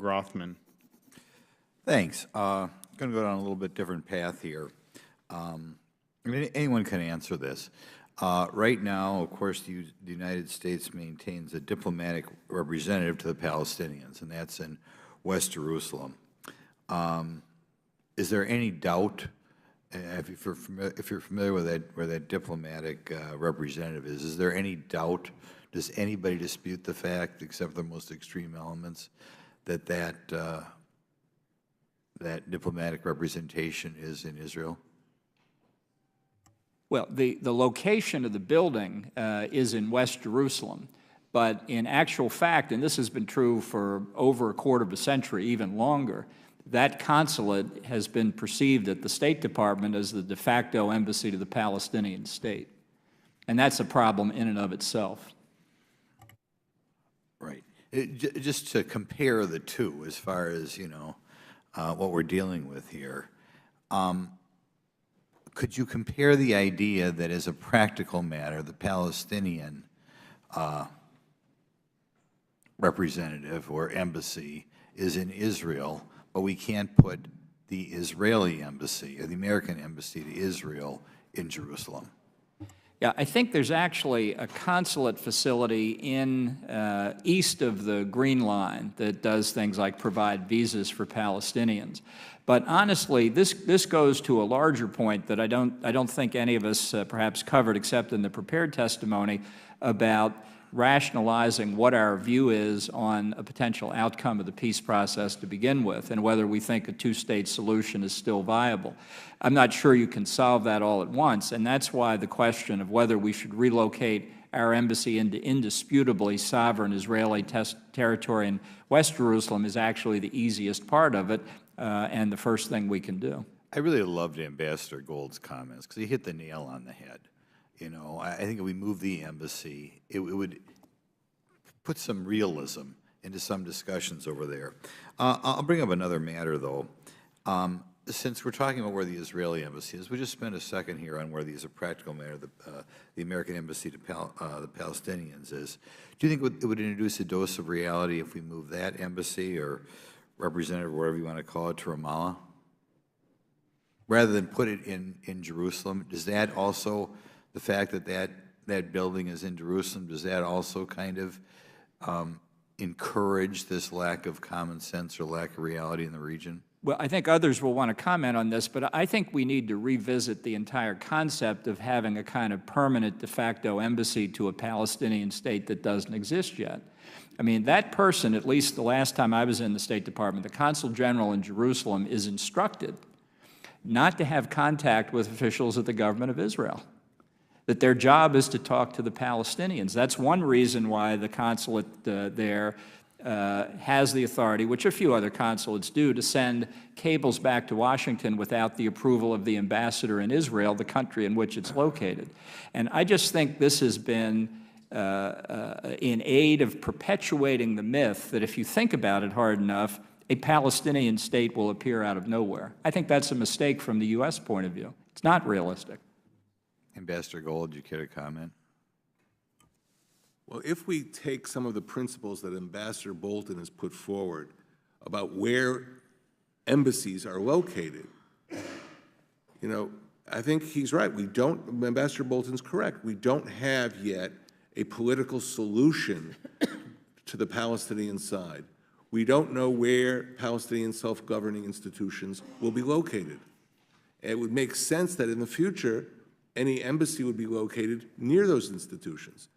Grothman. Thanks. Going to go down a little bit different path here. I mean, anyone can answer this. Right now, of course, the United States maintains a diplomatic representative to the Palestinians, and that's in West Jerusalem. Is there any doubt, if you're familiar with that, where that diplomatic representative is there any doubt, does anybody dispute the fact, except the most extreme elements, that that diplomatic representation is in Israel? Well, the location of the building is in West Jerusalem, but in actual fact, and this has been true for over a quarter of a century, even longer, that consulate has been perceived at the State Department as the de facto embassy to the Palestinian state. And that's a problem in and of itself. Right. Just to compare the two as far as, what we're dealing with here, could you compare the idea that as a practical matter, the Palestinian representative or embassy is in Israel, but we can't put the Israeli embassy or the American embassy to Israel in Jerusalem? Yeah, I think there's actually a consulate facility in east of the Green Line that does things like provide visas for Palestinians. But honestly, this goes to a larger point that I don't think any of us perhaps covered, except in the prepared testimony, about rationalizing what our view is on a potential outcome of the peace process to begin with, and whether we think a two-state solution is still viable. I'm not sure you can solve that all at once, and that's why the question of whether we should relocate our embassy into indisputably sovereign Israeli territory in West Jerusalem is actually the easiest part of it, and the first thing we can do. I really loved Ambassador Gold's comments because he hit the nail on the head. I think if we move the embassy, it would put some realism into some discussions over there. I'll bring up another matter, though. Since we're talking about where the Israeli embassy is, we just spend a second here on where as a practical matter, the American embassy to the Palestinians is. Do you think it would introduce a dose of reality if we move that embassy or representative, whatever you want to call it, to Ramallah, rather than put it in Jerusalem? Does that also, the fact that that building is in Jerusalem, does that also kind of encourage this lack of common sense or lack of reality in the region? Well, I think others will want to comment on this, but I think we need to revisit the entire concept of having a kind of permanent de facto embassy to a Palestinian state that doesn't exist yet. I mean, that person, at least the last time I was in the State Department, the Consul General in Jerusalem is instructed not to have contact with officials of the government of Israel, that their job is to talk to the Palestinians. That's one reason why the consulate there has the authority, which a few other consulates do, to send cables back to Washington without the approval of the ambassador in Israel, the country in which it's located. And I just think this has been in aid of perpetuating the myth that if you think about it hard enough, a Palestinian state will appear out of nowhere. I think that's a mistake from the U.S. point of view. It's not realistic. Ambassador Gold, do you care to comment? Well, if we take some of the principles that Ambassador Bolton has put forward about where embassies are located, I think he's right. Ambassador Bolton's correct. We don't have yet a political solution to the Palestinian side. We don't know where Palestinian self-governing institutions will be located. It would make sense that in the future, any embassy would be located near those institutions.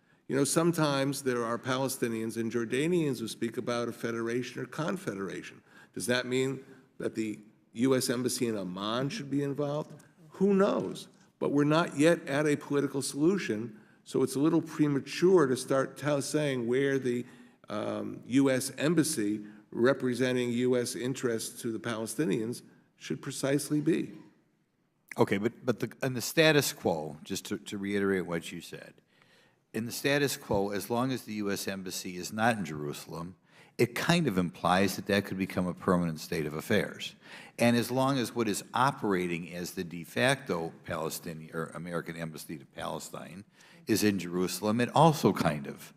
Sometimes there are Palestinians and Jordanians who speak about a federation or confederation. Does that mean that the U.S. Embassy in Amman should be involved? Who knows? But we're not yet at a political solution, so it's a little premature to start saying where the U.S. Embassy representing U.S. interests to the Palestinians should precisely be. Okay, but in the status quo, just to reiterate what you said, in the status quo, as long as the U.S. Embassy is not in Jerusalem, it kind of implies that that could become a permanent state of affairs. And as long as what is operating as the de facto Palestinian or American embassy to Palestine is in Jerusalem, it also kind of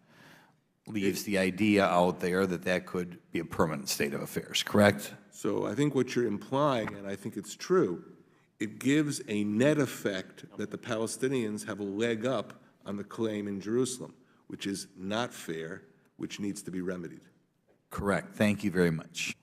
leaves the idea out there that that could be a permanent state of affairs, correct? So I think what you're implying, and I think it's true, it gives a net effect that the Palestinians have a leg up on the claim in Jerusalem, which is not fair, which needs to be remedied. Correct. Thank you very much.